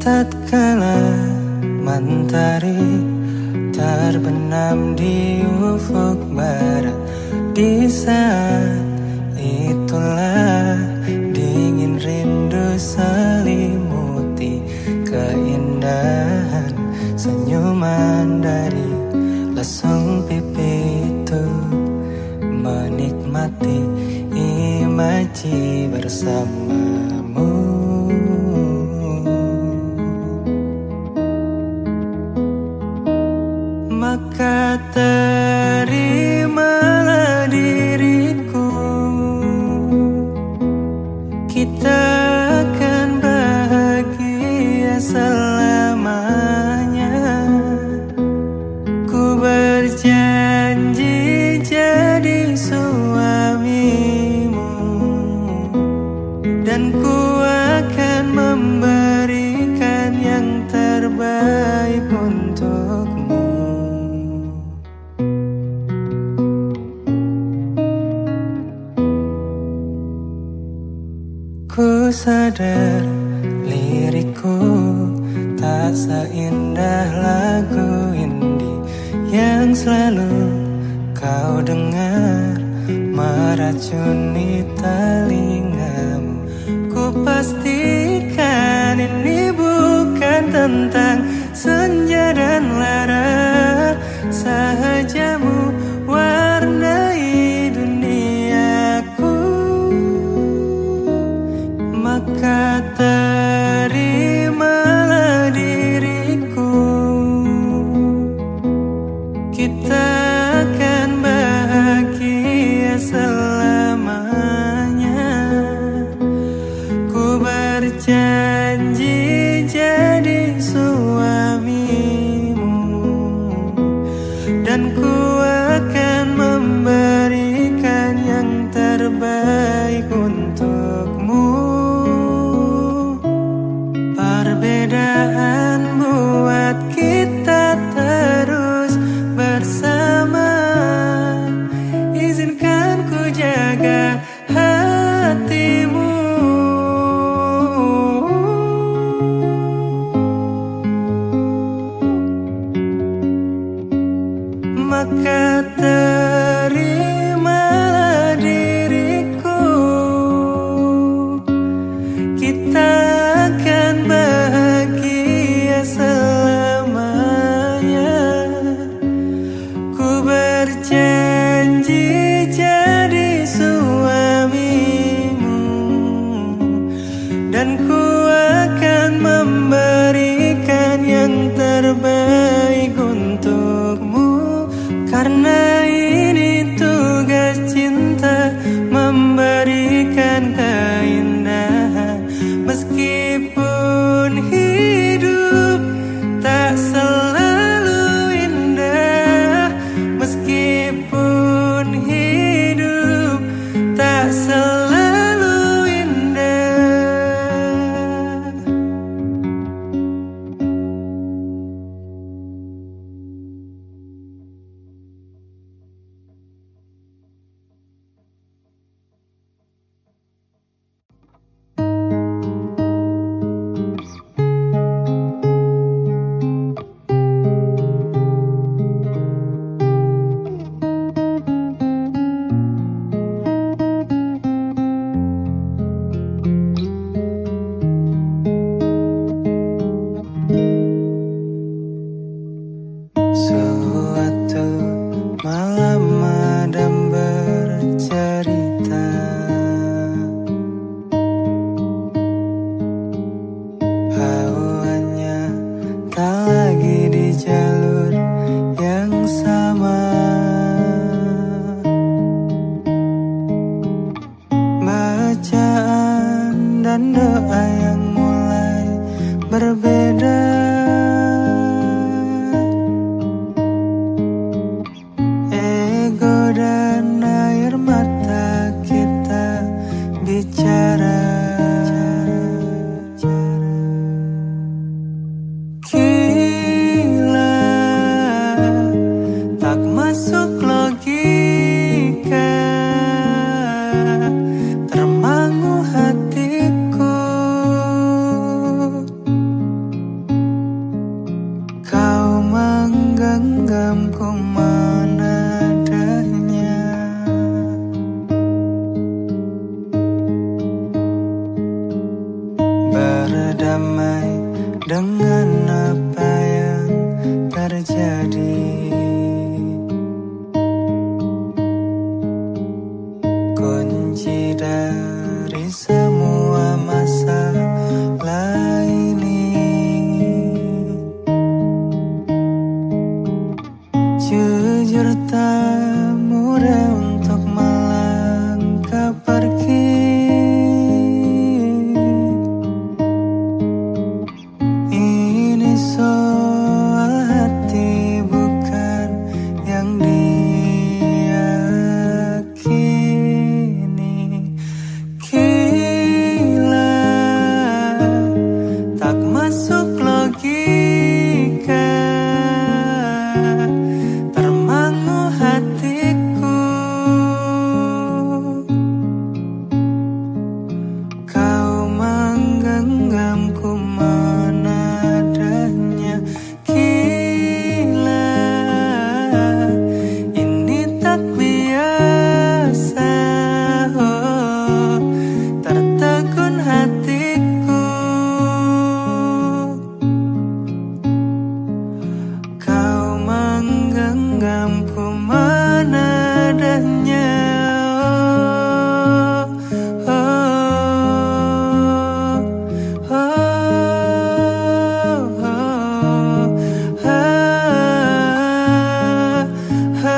Tatkala mentari terbenam di ufuk barat, di saat itulah dingin rindu selimuti keindahan senyuman dari lesung pipi itu, menikmati imaji bersamamu. Maka terimalah diriku, kita akan bahagia selamanya. Ku berjanji jadi suamimu, dan ku akan memberikan yang terbaik untukmu. Ku sadar lirikku tak seindah lagu indie yang selalu kau dengar meracuni telingamu. Ku pastikan ini bukan tentang senja dan lara, sahajamu warnai duniaku. Maka terimalah diriku, kita akan bahagia selamanya. Ku berjanji jadi suamimu, dan ku akan memberikan yang terbaik untukmu. Perbedaan buat kita terus bersama. Izinkan ku jaga hatimu. Maka terimalah diriku, kita akan bahagia selamanya. Ku berjanji jadi suamimu, dan ku akan memberikan yang terbaik untukmu. Karena ini tugas cinta, memberikan keindahan. Meskipun hidup tak selalu indah, meskipun hidup tak selalu indah. damai dengan apa yang terjadi. Kunci dari semua masalah ini, jujur tak mudah untuk melangkah pergi. Ini soal hati bukan yang diyakini. Gila, tak masuk logika, termangu hatiku. Kau menggenggamku menadanya. Gila, ini tak biasa. Oh, tertegun hatiku. Kau menggenggamku menadanya. Oh, oh, oh, oh,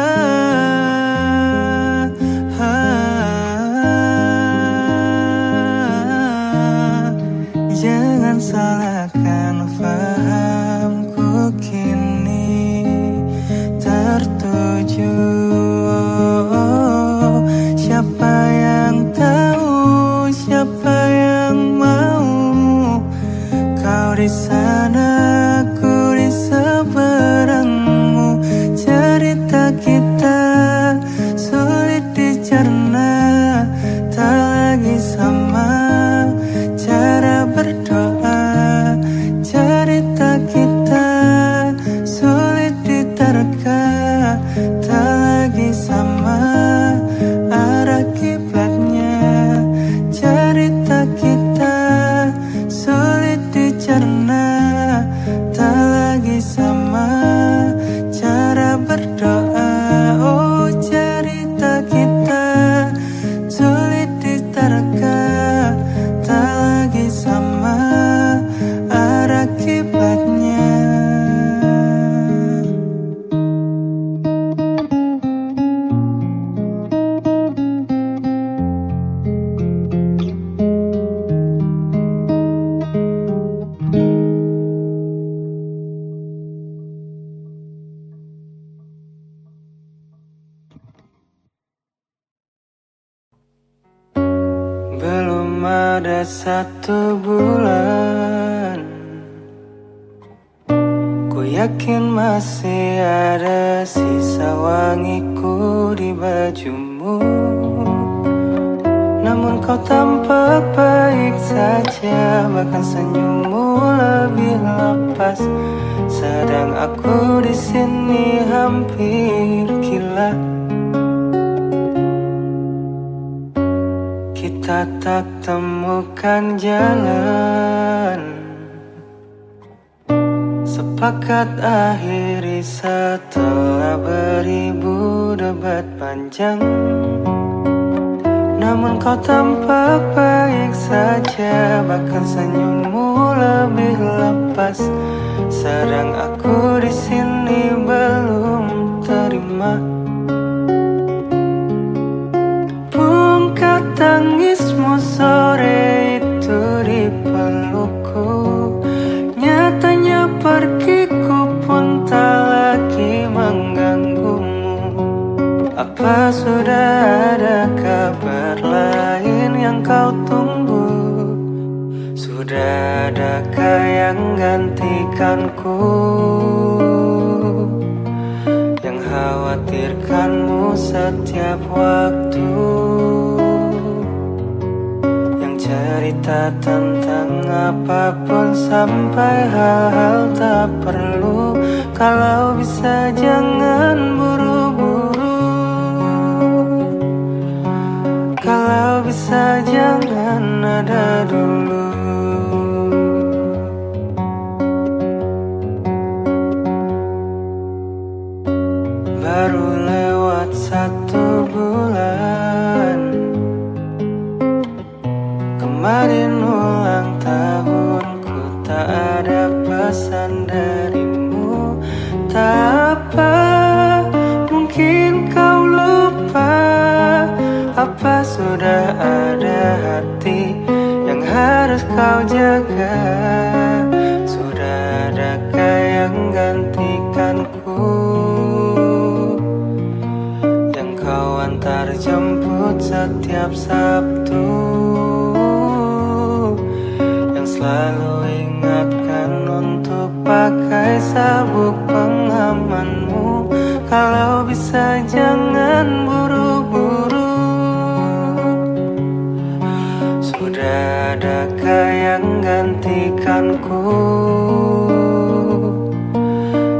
Jangan salahkan fahamku kini tertuju. Siapa yang tahu, siapa yang mau? Kau di sana, aku di seberangmu. Cerita kita sulit dicerna, tak lagi sama cara berdoa. Cerita kita sulit diterka, tak lagi sama arah kiblatnya. Cerita kita sulit dicerna, tak lagi sama cara berdoa. Oh, cerita kita sulit diterka, tak lagi sama arah kiblatnya. Belum ada 1 bulan, ku yakin masih ada sisa wangiku di bajumu. Namun kau tampak baik saja, bahkan senyummu lebih lepas. Sedang aku di sini hampir gila. Kita tak temukan jalan, sepakat akhiri setelah beribu debat panjang. Namun kau tampak baik saja, bahkan senyummu lebih lepas. Sedang aku di sini belum terima. Bungkak tangismu sore itu di pelukku. Nyatanya pergiku pun tak lagi mengganggumu. Apa sudah ada kabar lain yang kau tunggu? Sudah adakah yang gantikanku, yang khawatirkanmu setiap waktu, yang cerita tentang apapun sampai hal-hal tak perlu. Kalau bisa jangan buru-buru, kalau bisa jangan ada dulu. Apa sudah ada hati yang harus kau jaga? Sudah adakah yang gantikanku, yang kau antar jemput setiap Sabtu, yang selalu ingatkan untuk pakai sabuk pengamanmu? Kalau bisa jangan buru-buru. Sudah adakah yang gantikanku,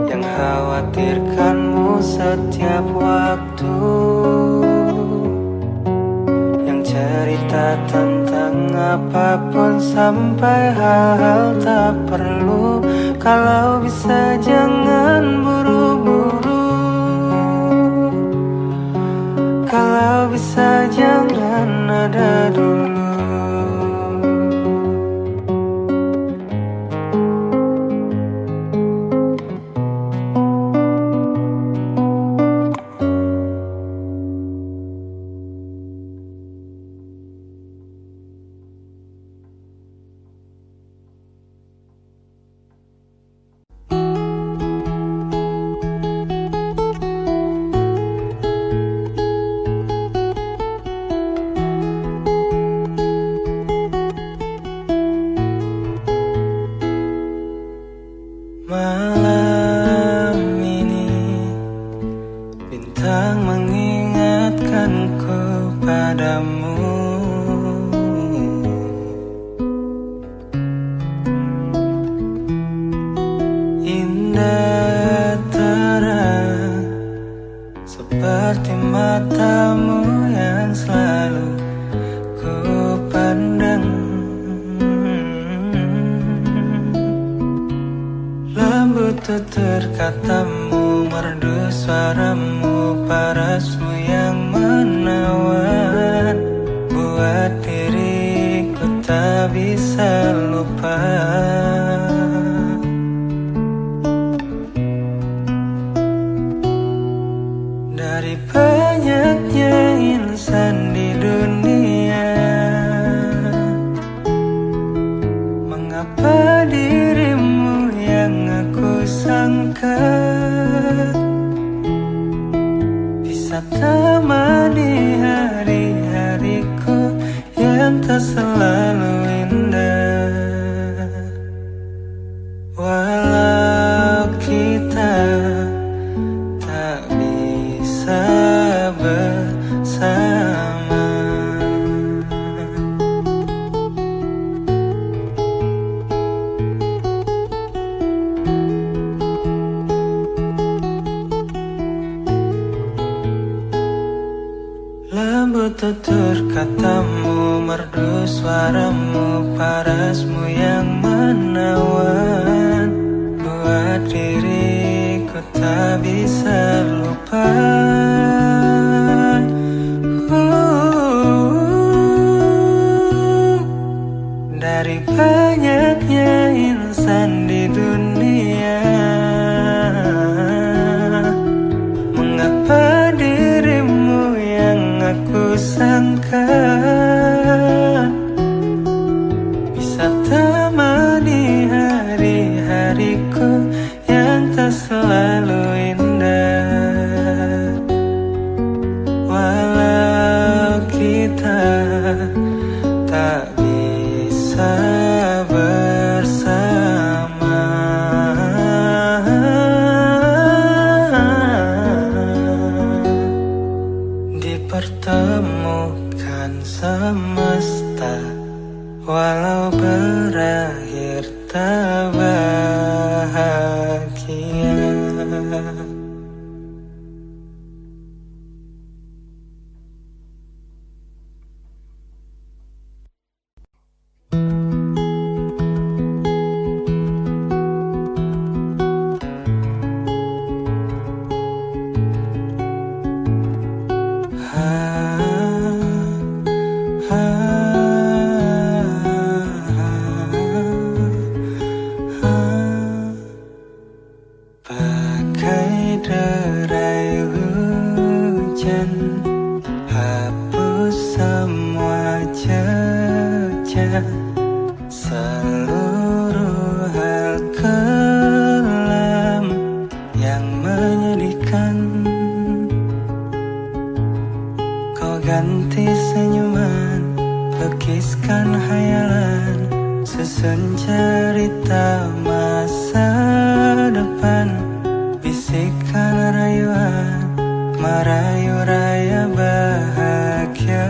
yang khawatirkanmu setiap waktu, yang cerita tentang apapun sampai hal-hal tak perlu? Kalau bisa jangan buru-buru. Kalau bisa jangan ada dulu. Malam ini bintang mengingatkanku padamu. Indah terang seperti matamu yang selalu ku pandang. Lembut tutur katamu, merdu suaramu, parasmu yang menawan, buat diriku tak bisa lupa. Dari banyaknya insan di dunia, mengapa dirimu yang aku sangka bisa temani hari-hariku yang tak selalu indah. Walau kita tak bisa bersama, lembut tutur katamu, merdu suaramu, parasmu yang menawan, buat diriku tak bisa lupa. Dari banyaknya insan di dunia, mengapa dirimu yang aku sangka bisa temani hari-hariku yang tak selalu indah. Walau kita tak bisa bersama, dipertemukan semesta, walau berakhir tak bahagia. Seluruh hal kelam yang menyedihkan kau ganti senyuman, lukiskan hayalan, susun cerita masa depan, bisikan rayuan, merayu raya bahagia.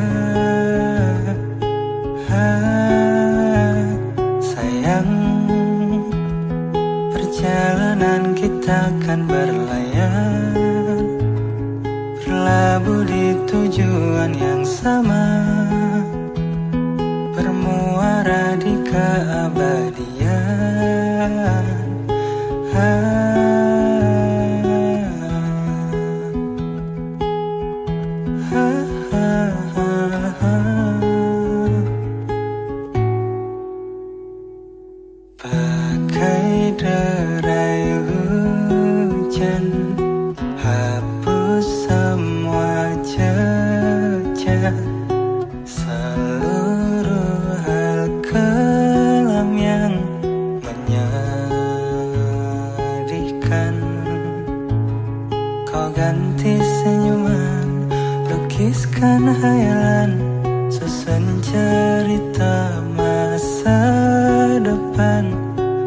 Sayang, perjalanan kita akan berlayar, berlabuh di tujuan yang sama, bermuara di keabadian. Bagai derai hujan, hapus semua jejak, seluruh hal kelam yang menyedihkan. Kau ganti senyuman, lukiskan hayalan, susun cerita masa depan,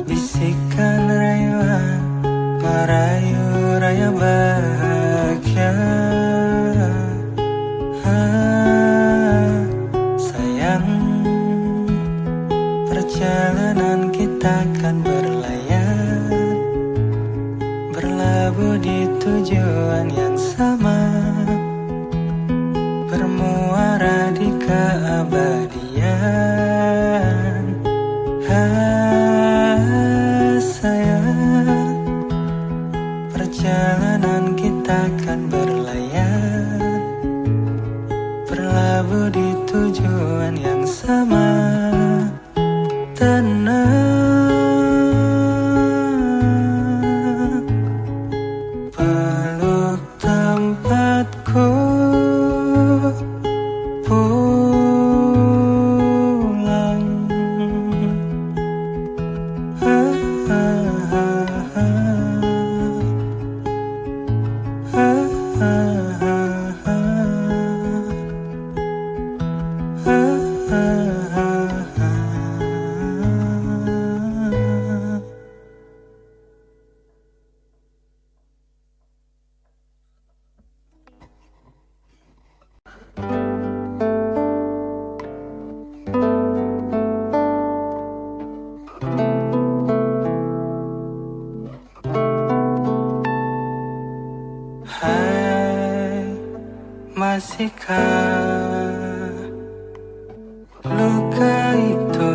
bisikan rayuan, merayu raya bahagia. Sayang, perjalanan kita akan berlayar, berlabuh di tujuan yang sama, bermuara di keabadian. Sayang, perjalanan kita akan berlayar, berlabuh di tujuan yang sama. Tenang, peluk tempatku, pulang. Hai, masihkah luka itu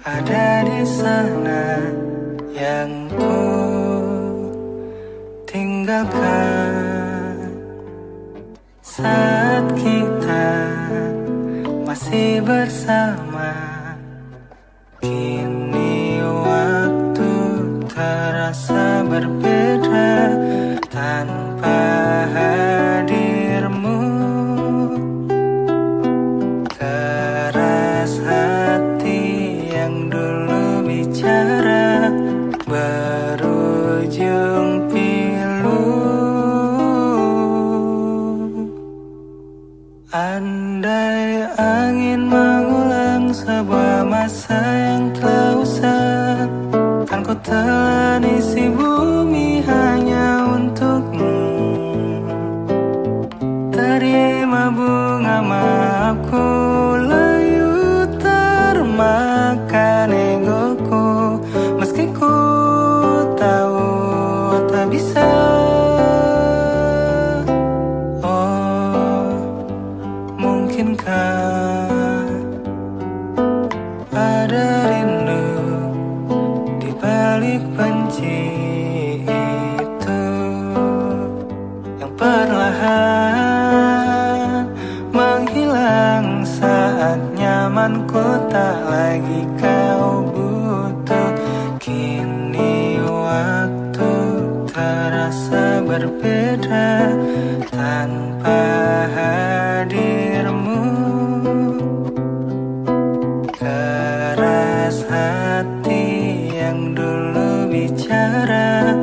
ada di sana yang ku tinggalkan saat kita masih bersama? Kini waktu terasa berbeda tanpa hadirmu. Keras hati yang dulu bicara berujung pilu. Andai angin mengulang sebuah masa yang telah usang, kan ku telan isi bumi hanya untukmu. Terima bunga maafku, layu termakan egoku, meski ku tahu tak bisa. Oh, mungkinkah ada rindu di balik benci itu yang perlahan menghilang saat nyamanku tak lagi kau butuh. Kini waktu terasa berbeda tanpa hadirmu. Keras Sekelas hati yang dulu bicara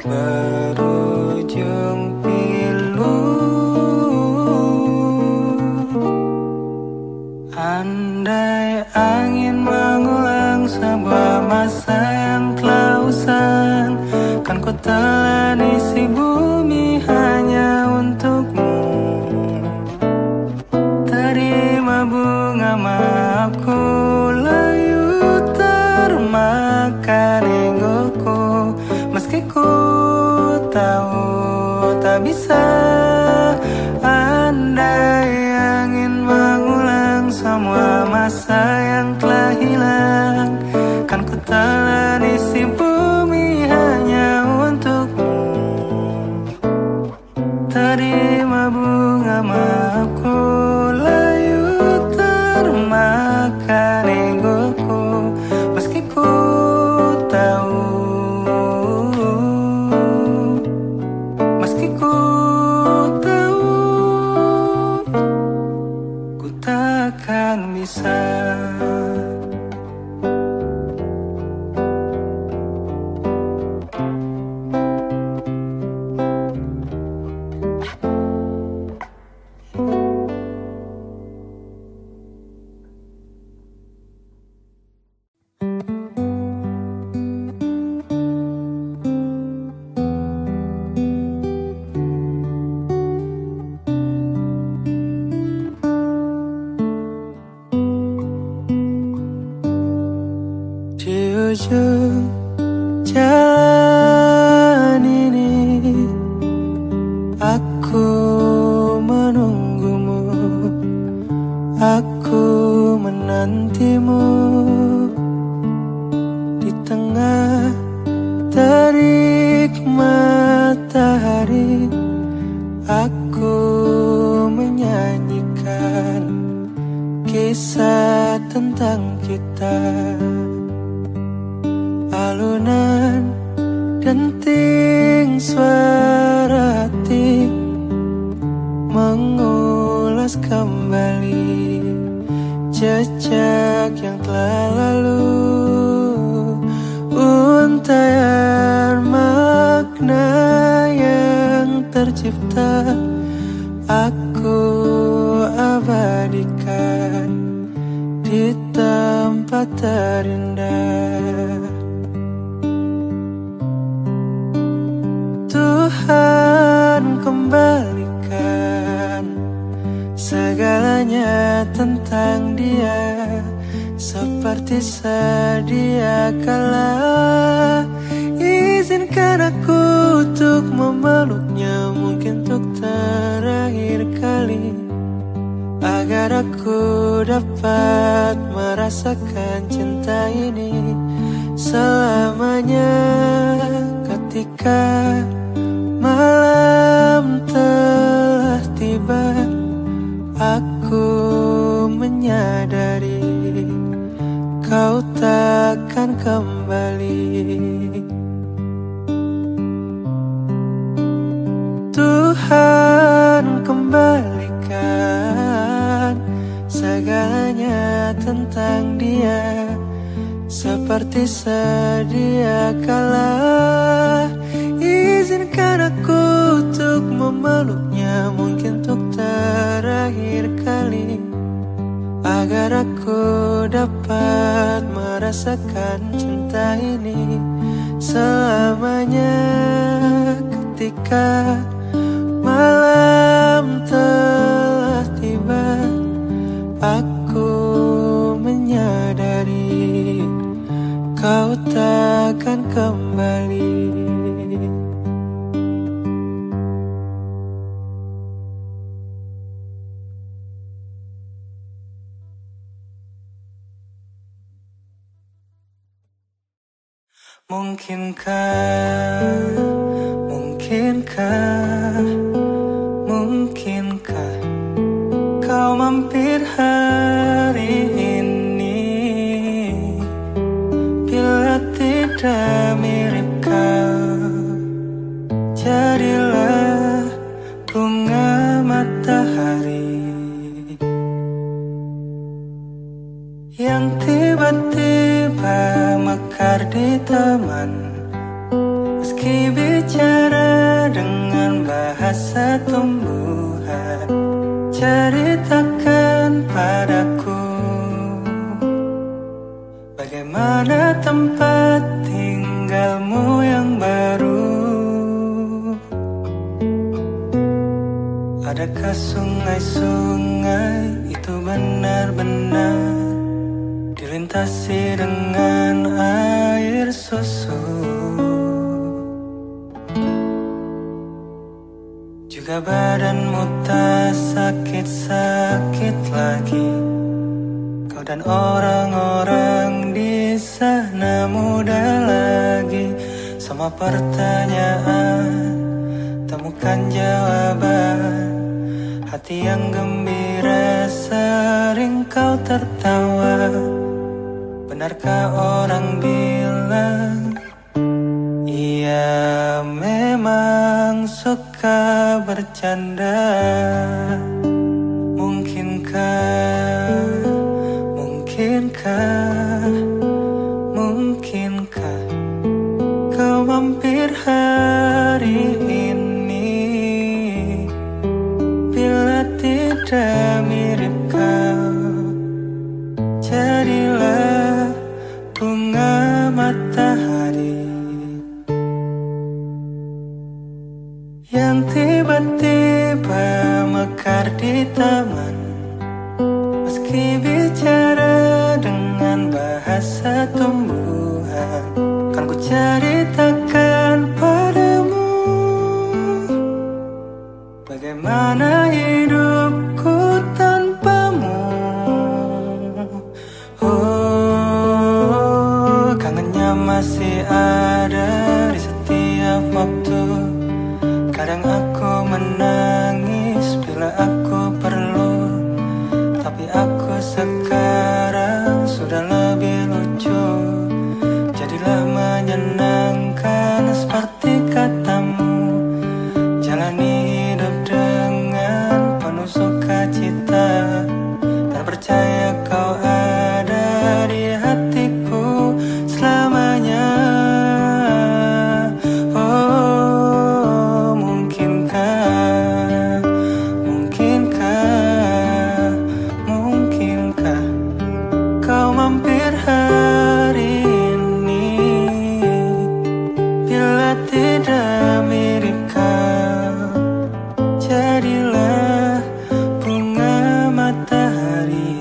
berujung pilu. Andai angin mengulang sebuah masa yang telah usang, kan ku telan isi bumi hanya untukmu. Terima bunga maafku, layu termakan egoku, meski ku tahu tak bisa. Andai angin mengulang semua masa yang telah hilang, kan ku telan isi bumi hanya untukmu. Terima bunga maafku, layu termakan egoku, meski ku tahu, meski ku tahu, ku takkan bisa. Di ujung jalan ini aku menunggumu, aku menantimu. Di tengah terik matahari aku menyanyikan kisah tentang kita. Alunan denting suara hati mengulas kembali jejak yang telah lalu. Untaian makna yang tercipta aku abadikan di tempat terindah. Tuhan kembalikan segalanya tentang dia seperti sedia kala. Izinkan aku untuk memeluknya, mungkin untuk terakhir kali, agar aku dapat merasakan cinta ini selamanya. Ketika malam telah tiba, aku menyadari kau takkan kembali. Tuhan kembalikan segalanya tentang dia seperti sedia kala. Izinkan aku untuk memeluknya, mungkin untuk terakhir kali, agar aku dapat merasakan cinta ini selamanya. Ketika malam telah tiba, aku menyadari kau takkan kembali. Mungkinkah, mungkinkah, mungkinkah kau mampir hari ini? Bila tidak mirip kau, jadilah bunga matahari yang tiba-tiba tiba mekar di teman. Meski bicara dengan bahasa tumbuhan, ceritakan padaku bagaimana tempat tinggalmu yang baru. Adakah sungai-sungai itu benar-benar dilintasi dengan air susu? Juga badanmu tak sakit-sakit lagi. Kau dan orang-orang di sana muda lagi. Semua pertanyaan temukan jawaban. Hati yang gembira sering kau tertawa. Benarkah orang bilang ia memang suka bercanda? Mungkinkah kau mampir hari ini? Bila tidak mirip kau, jadilah bunga matahari yang tiba-tiba mekar di taman. Meski bicara dengan bahasa tumbuhan, kan ku ceritakan padamu bagaimana hidupku tanpamu. Oh, kangennya masih ada di setiap waktu. Kadang aku menangis bila aku perlu, tapi aku sekarang sudah lebih lucu. Jadilah menyenangkan seperti katamu. Jalani hidup dengan penuh sukacita, dan percaya kau ada di hatiku selamanya. Oh, mungkinkah kau mampir hari ini? Bila tidak mirip kau, jadilah bunga matahari.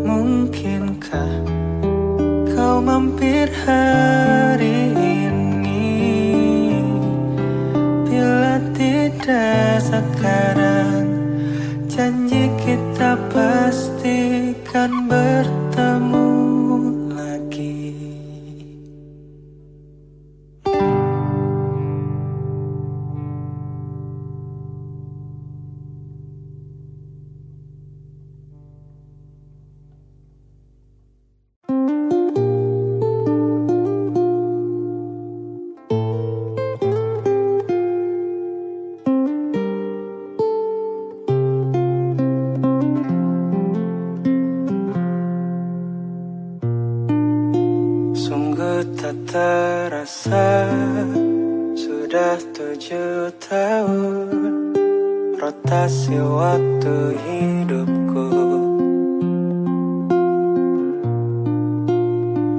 Mungkinkah kau mampir hari ini? Bila tidak sekarang, janji kita pastikan bertemu lagi. Sungguh tak terasa sudah 7 tahun rotasi waktu hidupku.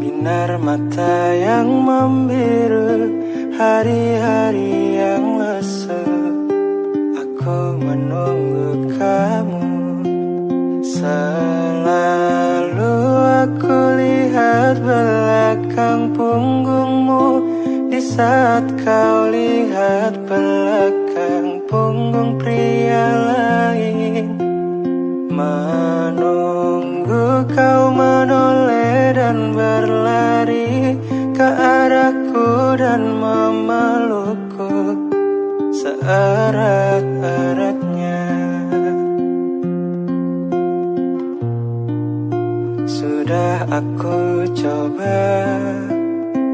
Binar mata yang membiru, hari-hari yang lesu. Aku menunggu kamu. Selalu aku lihat belakang punggungmu di saat kau lihat belakang punggung pria lain. Menunggu kau menoleh dan berlari ke arahku dan memelukku seerat-eratnya. Sudah aku coba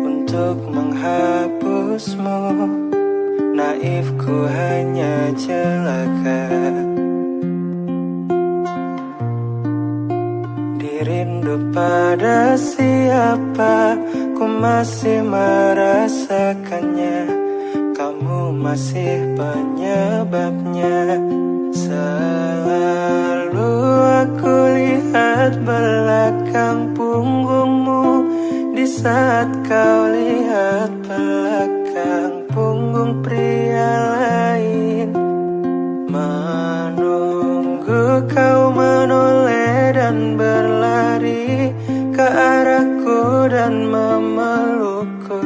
untuk menghapusmu, naifku hanya celaka. pada siapa ku masih merasakannya. Kamu masih penyebabnya. Selalu aku lihat belakang punggungmu di saat kau lihat belakang punggung pria lain. Menunggu kau menoleh dan berlari ke arahku dan memelukku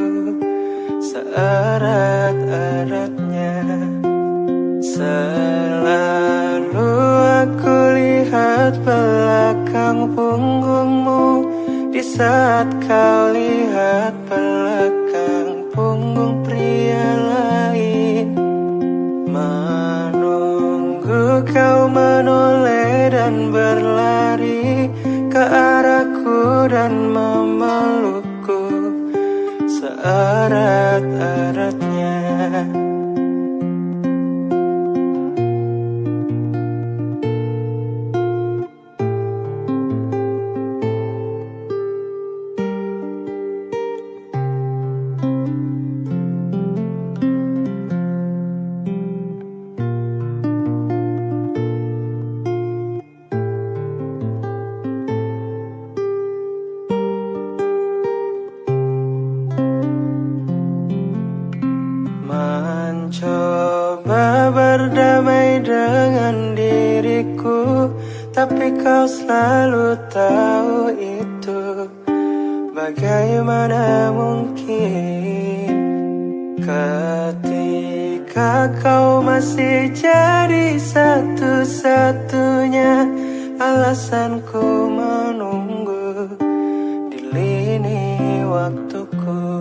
seerat-eratnya. Selalu aku lihat belakang punggungmu di saat kau lihat belakang punggung pria lain. Menunggu kau menoleh dan berlari ke arahku dan memelukku seerat-eratnya. Mencoba berdamai dengan diriku, tapi kau selalu tahu itu. Bagaimana mungkin ketika kau masih jadi satu-satunya alasanku menunggu di lini waktuku.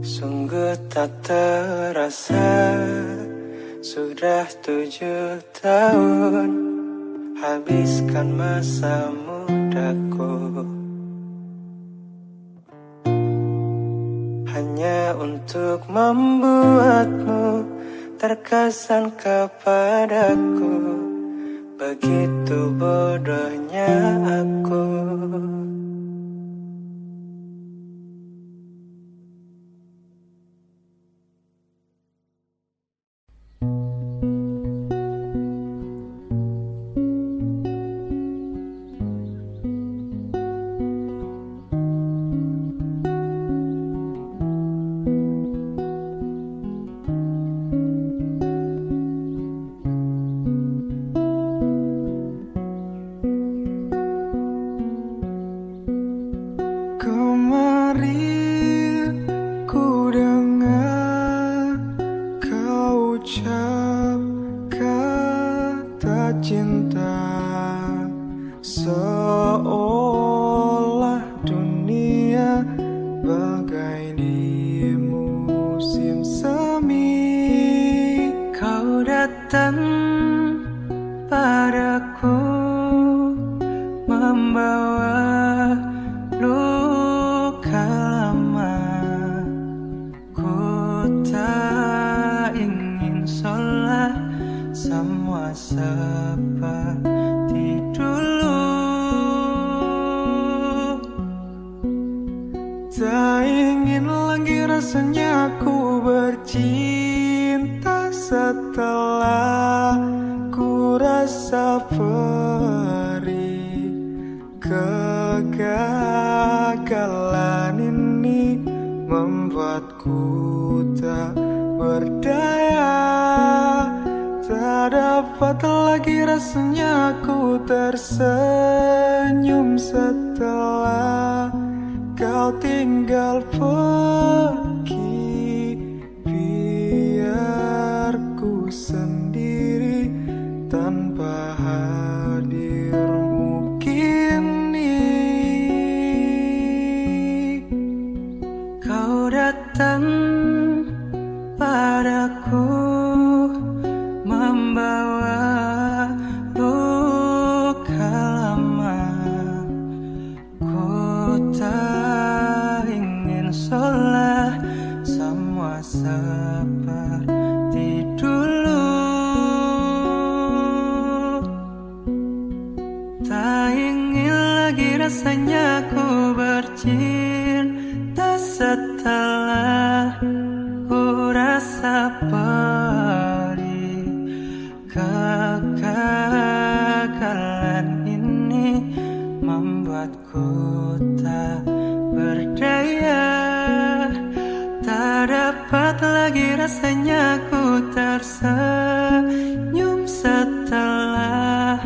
Sungguh tak terasa sudah 7 tahun habiskan masa mudaku hanya untuk membuatmu terkesan kepadaku. Begitu bodohnya aku. Tak ingin lagi rasanya ku bercinta setelah ku rasa perih. Kegagalan ini membuatku tak berdaya. Tak dapat lagi rasanya ku tersenyum setelah kau tinggal pergi. Biar ku sendiri tanpa hadirmu kini. Kau datang padaku membawa luka lama. Ku tak ingin sholat semua seperti dulu. rasanya ku bercinta setelah ku rasa perih. Kegagalan ini membuatku tak berdaya. Tak dapat lagi rasanya ku tersenyum setelah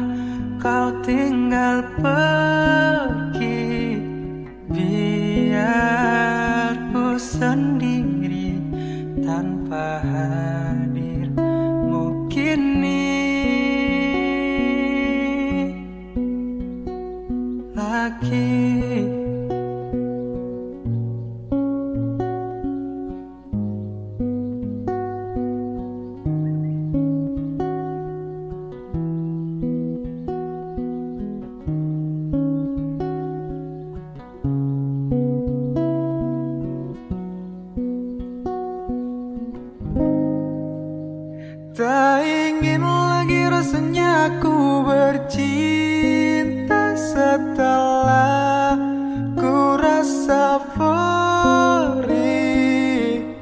kau tinggal pergi. Biar ku sendiri tanpa hadirmu kini lagi. Tak ingin lagi rasanya ku bercinta setelah ku rasa perih.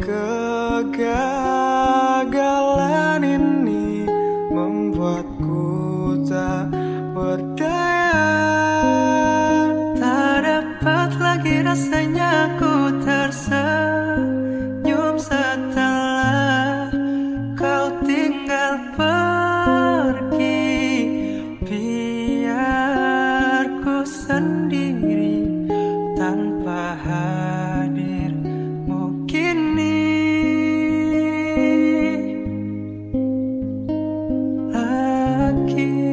Kegagalan ini membuatku tak berdaya. Tak dapat lagi rasanya ku tersenyum setelah kau tinggal pergi. Biar ku sendiri tanpa hadirmu kini lagi.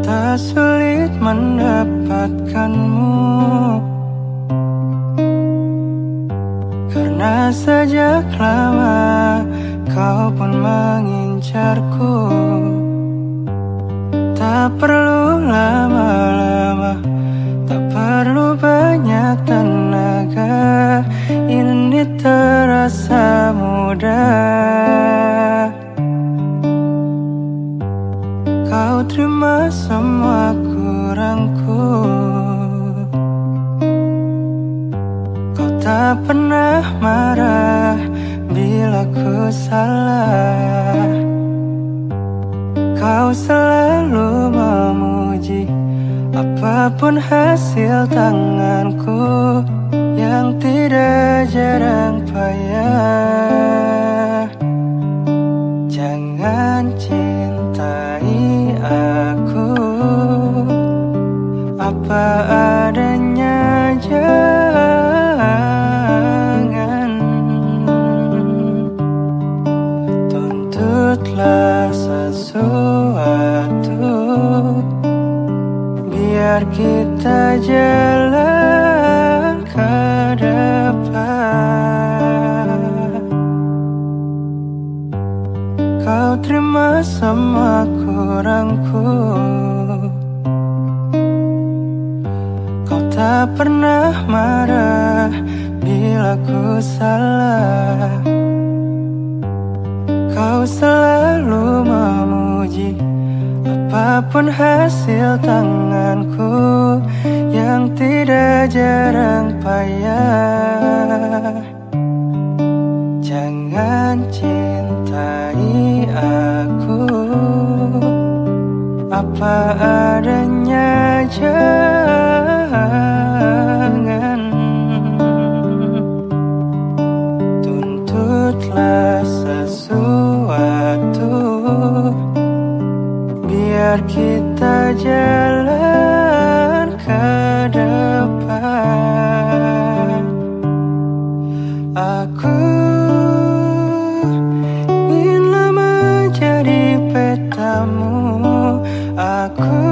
Tak sulit mendapatkanmu, karena sejak lama kau pun mengincarku. Tak perlu lama-lama, tak perlu banyak tenaga, ini terasa mudah. Kau terima semua kurangku, kau tak pernah marah bila ku salah. Kau selalu memuji apapun hasil tanganku yang tidak jarang payah. Jangan cintai aku apa adanya, jangan tuntutlah sesuatu. Biar kita jalan ke depan. Kau terima semua kurangku, kau tak pernah marah bila ku salah. Kau selalu memuji apapun hasil tanganku yang tidak jarang payah. Jangan cintai aku apa adanya, jangan tuntutlah sesuatu. Biar kita jalan ke depan. Aku ingin menjadi petamu. Aku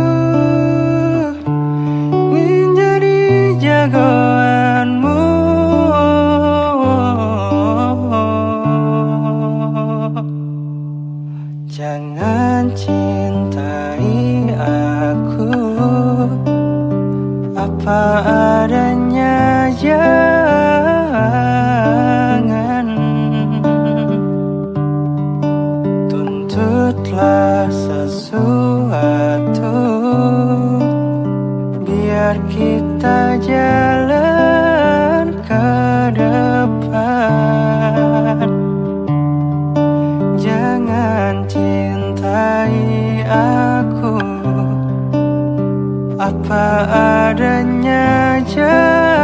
apa adanya, jangan tuntutlah sesuatu. Biar kita jalan ke depan. Jangan cintai aku apa adanya, jangan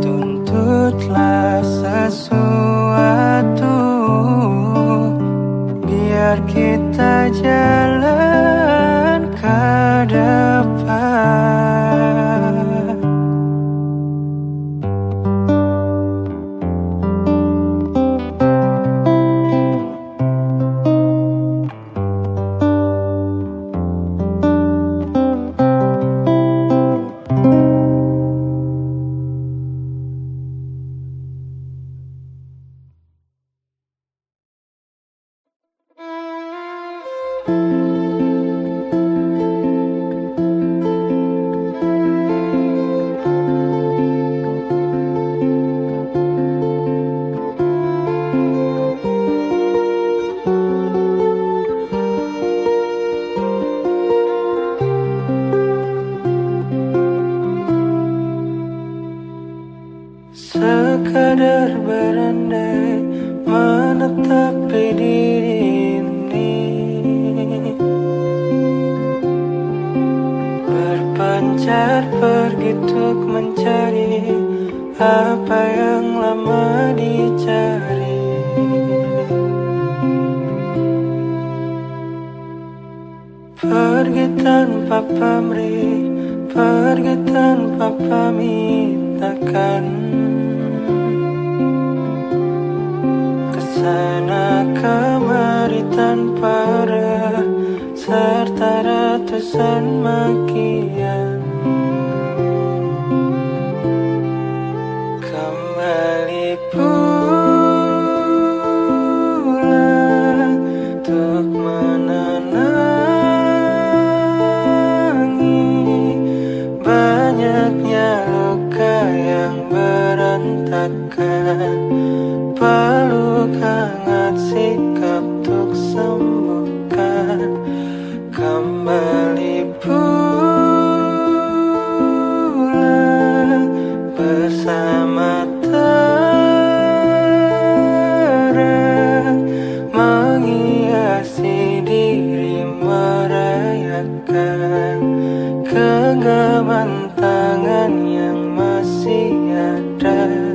tuntutlah sesuatu. Biar kita jalan ke depan. Sekadar berandai menetapi diri ini, berpencar pergi untuk mencari apa yang lama dicari. Pergi tanpa pamrih, pergi tanpa pamintakan, kesana kemari tanpa arah serta ratusan makian. Kembali pulang untuk menenangi banyaknya luka yang berantakan. Peluk hangat sikap untuk sembuhkan. Kembali pulang bersama terang menghiasi diri, merayakan genggaman tangan yang masih ada.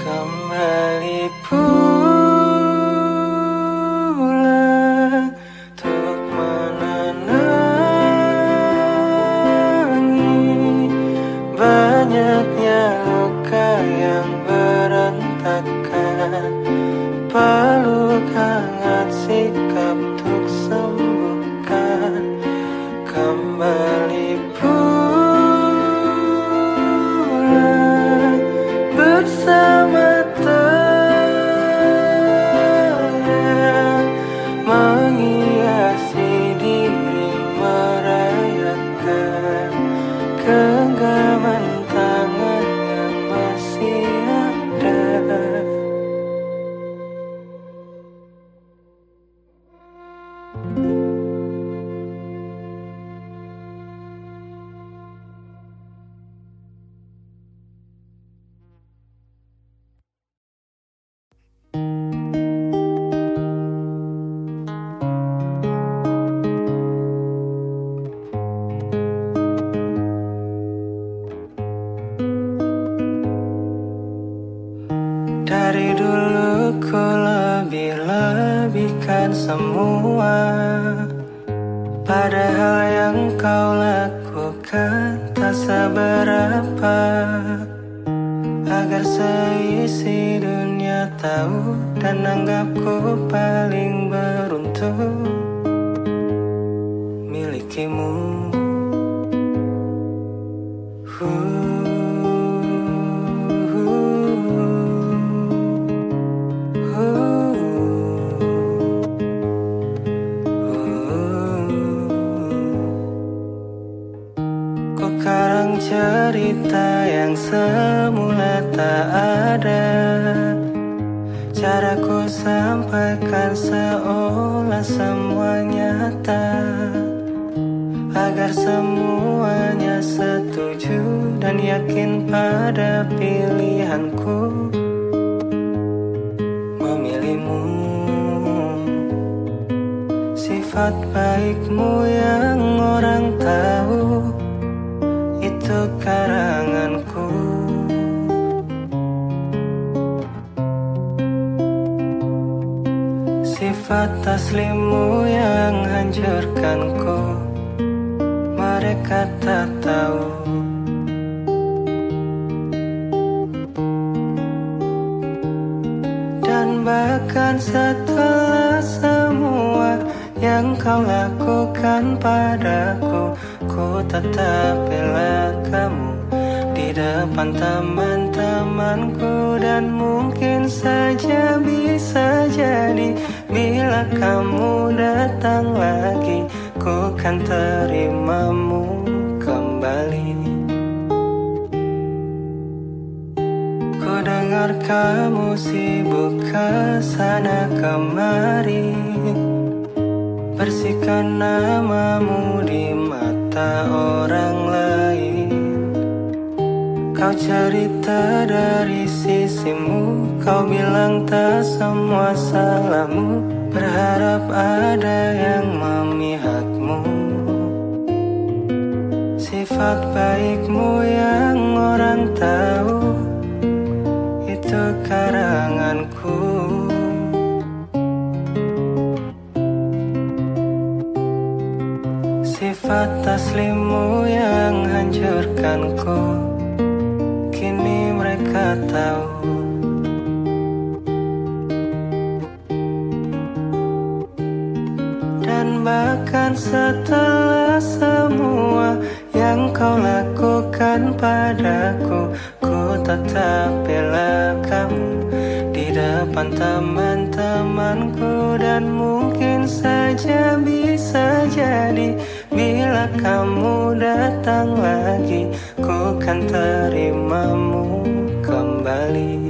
Kembali pulang untuk menenangi banyaknya luka yang berantakan. Peluk hangat sikap untuk sembuhkan. Kembali pulang bersama terang menghiasi diri, merayakan genggaman tangan yang masih ada. semua. Padahal yang kau lakukan tak seberapa. Agar seisi dunia tahu dan anggapku paling beruntung milikimu. Ku karang cerita yang semula tak ada. Cara ku sampaikan seolah semua nyata. Agar semuanya setuju dan yakin pada pilihanku memilihmu. Sifat baikmu yang orang tahu itu karanganku. Sifat aslimu yang hancurkanku mereka tak tahu. Dan bahkan setelah semua yang kau lakukan padaku, ku tetap bela kamu di depan teman-temanku. Dan mungkin saja bisa jadi bila kamu datang lagi, ku kan terimamu kembali. Ku dengar kamu sibuk kesana kemari, bersihkan namamu di mata orang lain. Kau cerita dari sisimu, kau bilang tak semua salahmu, berharap ada yang memihakmu. Sifat baikmu yang orang tahu itu karanganku. Sifat aslimu yang hancurkanku, kini mereka tahu. Dan bahkan setelah semua yang kau lakukan padaku, ku tetap bela kamu di depan teman-temanku. Dan mungkin saja bisa jadi bila kamu datang lagi, ku kan terimamu kembali.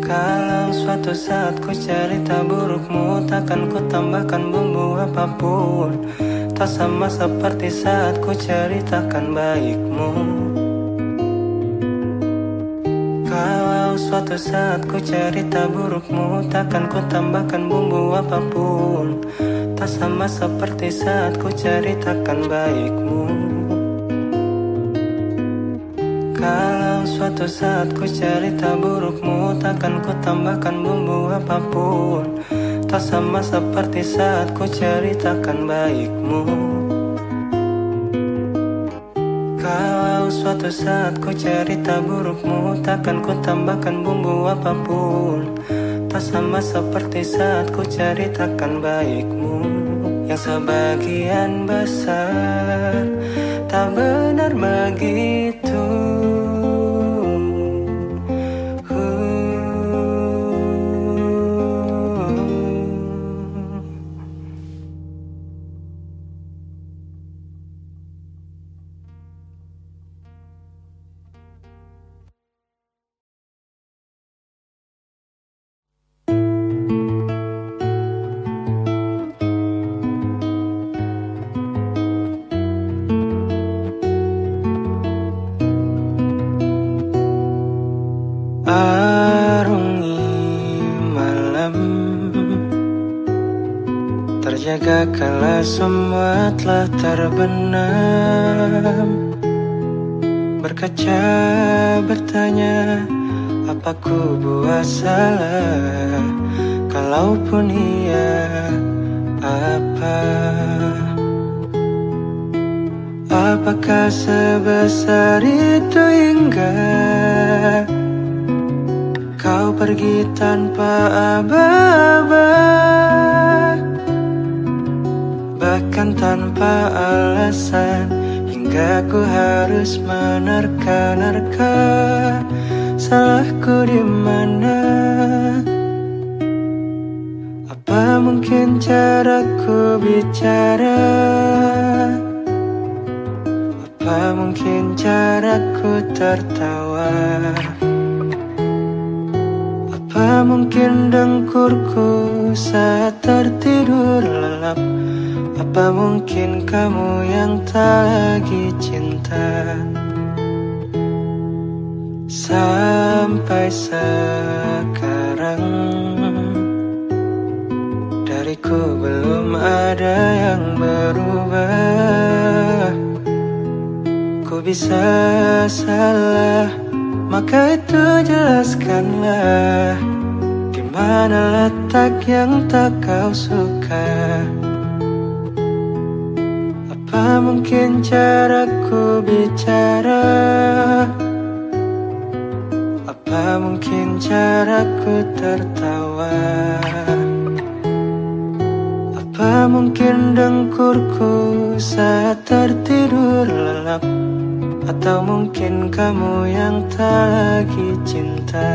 Kalau suatu saat ku cerita burukmu, takkan ku tambahkan bumbu apapun. Tak sama seperti saat ku ceritakan baikmu. Kalau suatu saat ku cerita burukmu, takkan ku tambahkan bumbu apapun. Tak sama seperti saat ku ceritakan baikmu. Kalau suatu saat ku cerita burukmu, takkan ku tambahkan bumbu apapun. Tak sama seperti saat ku ceritakan baikmu. Kalau suatu saat ku cerita burukmu, takkan ku tambahkan bumbu apapun. Tak sama seperti saat ku ceritakan baikmu. Yang sebagian besar tak benar begitu. Arungi malam, terjaga kala semua telah terbenam. Berkaca bertanya, apa ku buat salah? Kalaupun iya, apa? Apakah sebesar itu hingga kau pergi tanpa aba-aba, bahkan tanpa alasan, hingga ku harus menerka-nerka salahku di mana? Apa mungkin caraku bicara? Apa mungkin caraku tertawa? Apa mungkin dengkurku saat tertidur lelap? Apa mungkin kamu yang tak lagi cinta? Sampai sekarang dariku belum ada yang berubah. Ku bisa salah, maka itu jelaskanlah di mana letak yang tak kau suka. Apa mungkin caraku bicara? Apa mungkin caraku tertawa? Apa mungkin dengkurku saat tertidur lelap? Atau mungkin kamu yang tak lagi cinta?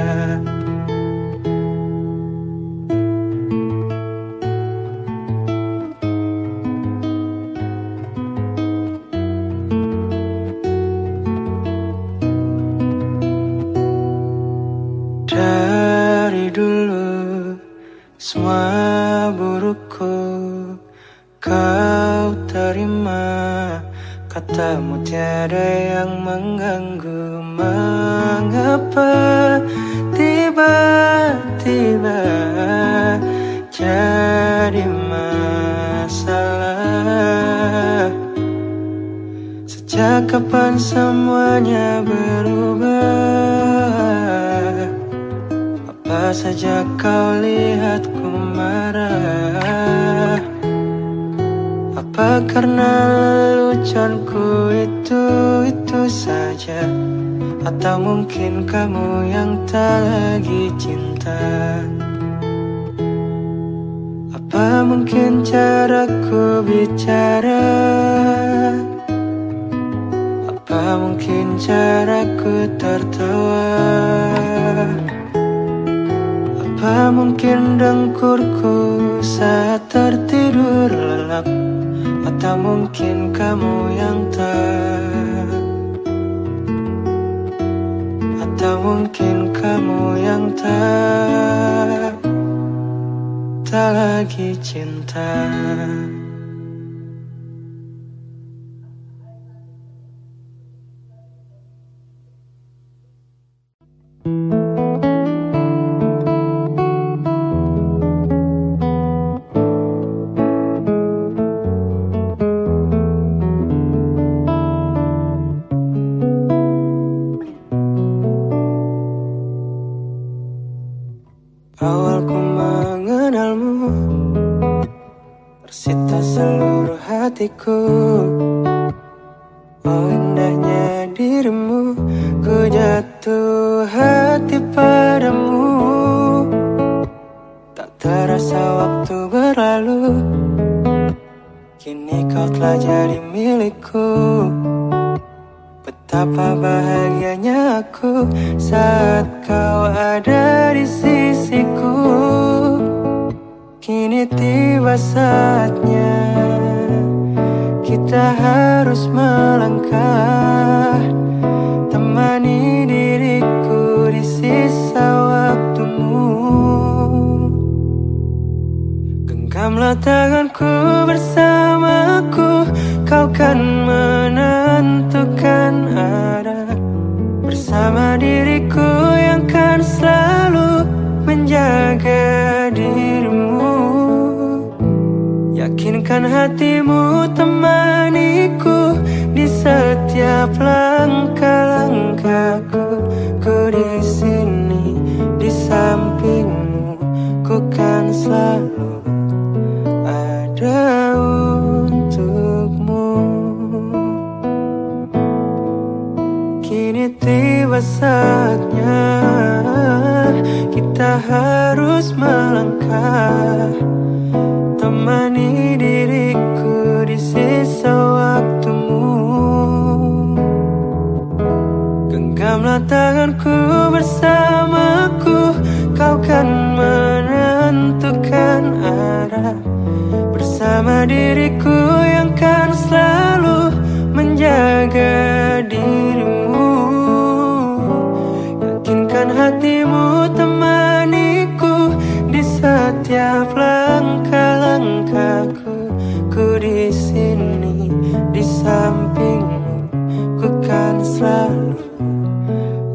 Dari dulu semua burukku kau terima, katamu tiada yang mengganggu. Mengapa tiba-tiba jadi masalah? Sejak kapan semuanya berubah? Apa saja kau lihatku marah? Apa karena leluconku itu saja? Atau mungkin kamu yang tak lagi cinta? Apa mungkin caraku bicara? Apa mungkin caraku tertawa? Apa mungkin dengkurku saat tertidur lelap? Atau mungkin kamu yang tak? Atau mungkin kamu yang tak lagi cinta? Awal ku mengenalmu, tersita seluruh hatiku. Oh indahnya dirimu, ku jatuh hati padamu. Tak terasa waktu berlalu, kini kau telah jadi milikku. Betapa bahagianya aku saat kau ada di sisiku. Kini tiba saatnya kita harus melangkah. Temani diriku di sisa waktumu. Genggamlah tanganku bersamaku, kau kan menentukan arah. Bersama diriku yang kan selalu menjaga dirimu. Yakinkan hatimu temaniku di setiap langkah-langkahku. Ku di sini di sampingmu, ku kan selalu ada untukmu. Kini tiba saatnya kita harus melangkah, temani diriku di sisa waktumu. Genggamlah tanganku bersamaku, kau kan menentukan arah. Bersama diriku yang kan selalu menjaga dirimu. Yakinkan hatimu temaniku di setiap langkah-langkahku. Ku di sini di sampingmu, ku kan selalu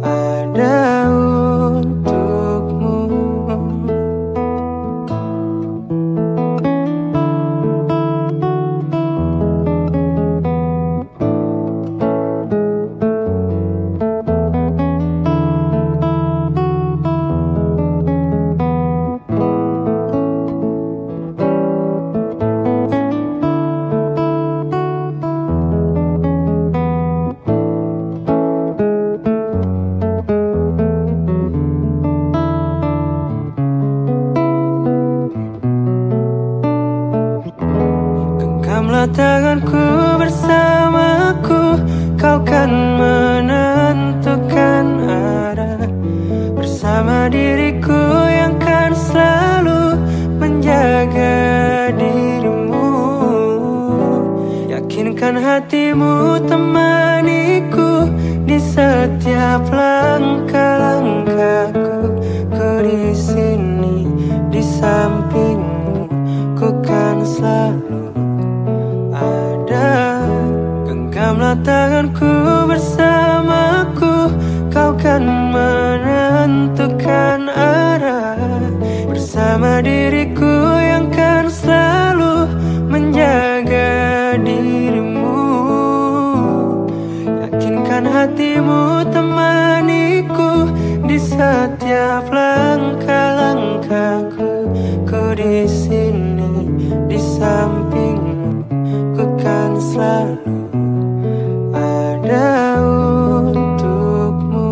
ada untukmu. Genggamlah tanganku bersamaku, kau kan menentukan arah. Bersama diriku yang kan selalu menjaga dirimu. Yakinkan hatimu temaniku di setiap langkah-langkahku. Ku di sini di sampingmu, ku kan selalu ada. Genggamlah tanganku bersamaku, kau kan menentukan arah. Bersama diriku yang kan selalu menjaga dirimu. Yakinkan hatimu temaniku di setiap langkah-langkahku. Ku di sini di sampingmu, ku kan selalu ada untukmu.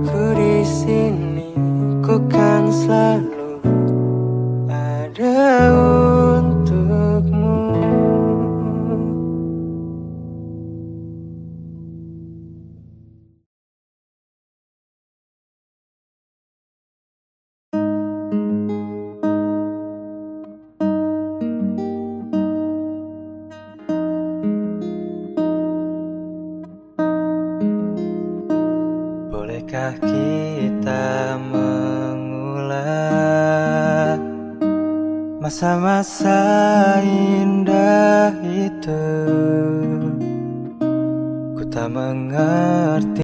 Ku di sini, ku kan selalu ada untukmu. Bolehkah kita mengulang masa-masa indah itu? Ku tak mengerti